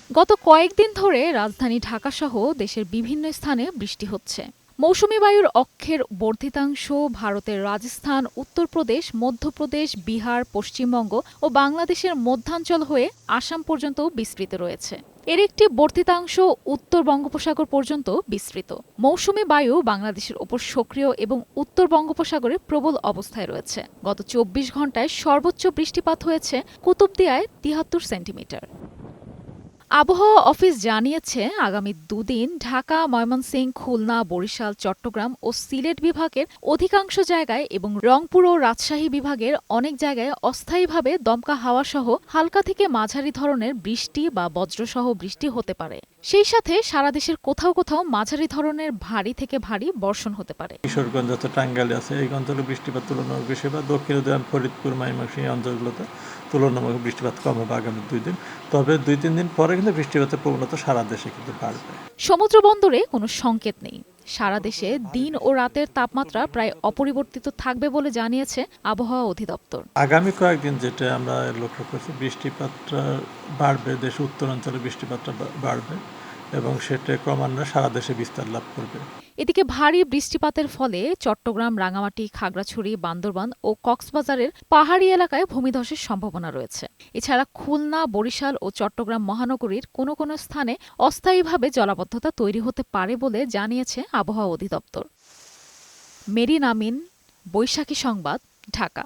গত কয়েকদিন ধরে রাজধানী ঢাকাসহ দেশের বিভিন্ন স্থানে বৃষ্টি হচ্ছে। মৌসুমী বায়ুর অক্ষের বর্ধিতাংশ ভারতের রাজস্থান, উত্তরপ্রদেশ, মধ্যপ্রদেশ, বিহার, পশ্চিমবঙ্গ ও বাংলাদেশের মধ্যাঞ্চল হয়ে আসাম পর্যন্ত বিস্তৃত রয়েছে। এর একটি বর্ধিতাংশ উত্তর বঙ্গোপসাগর পর্যন্ত বিস্তৃত। মৌসুমী বায়ু বাংলাদেশের ওপর সক্রিয় এবং উত্তর বঙ্গোপসাগরে প্রবল অবস্থায় রয়েছে। গত ২৪ ঘন্টায় সর্বোচ্চ বৃষ্টিপাত হয়েছে কুতুবদিয়ায় ৭৩ সেন্টিমিটার। আবহাওয়া অফিস জানিয়েছে, আগামী দুদিন ঢাকা, ময়মনসিংহ, খুলনা, বরিশাল, চট্টগ্রাম ও সিলেট বিভাগের অধিকাংশ জায়গায় এবং রংপুর ও রাজশাহী বিভাগের অনেক জায়গায় অস্থায়ীভাবে দমকা হাওয়াসহ হালকা থেকে মাঝারি ধরনের বৃষ্টি বা বজ্রসহ বৃষ্টি হতে পারে। সেই সাথে সারা দেশের কোথাও কোথাও মাঝারি ধরনের ভারী থেকে ভারী বর্ষণ হতে পারে। কিশোরগঞ্জ যত টাঙ্গাইলে আছে এই অঞ্চলে বৃষ্টিপাত তুলনামূলক বেশি, বা দক্ষিণ ফরিদপুর, ময়মনসিংহ এই অঞ্চলগুলোতে তুলনামূলক বৃষ্টিপাত কম হবে আগামী 2 দিন। তবে 2-3 দিন পরে কিন্তু বৃষ্টিপাতের প্রবণতা সারা দেশে কিন্তু বাড়বে। সমুদ্র বন্দরে কোনো সংকেত নেই। সারা দেশে দিন ও রাতের তাপমাত্রা প্রায় অপরিবর্তিত থাকবে বলে জানিয়েছে আবহাওয়া অধিদপ্তর। আগামী কয়েকদিন যেটা আমরা লক্ষ্য করছি, বৃষ্টিপাতটা বাড়বে, দেশের উত্তরাঞ্চলে বৃষ্টিপাতটা বাড়বে এবং সেটা ক্রমান্বয়ে সারা দেশে বিস্তার লাভ করবে। এদিকে ভারী বৃষ্টিপাতের ফলে চট্টগ্রাম, রাঙামাটি, খাগড়াছড়ি, বান্দরবান ও কক্সবাজারের পাহাড়ি এলাকায় ভূমিধসের সম্ভাবনা রয়েছে। এছাড়া খুলনা, বরিশাল ও চট্টগ্রাম মহানগরীর কোনো কোনো স্থানে অস্থায়ীভাবে জলাবদ্ধতা তৈরি হতে পারে বলে জানিয়েছে আবহাওয়া অধিদপ্তর। মেরিন আমিন, বৈশাখী সংবাদ, ঢাকা।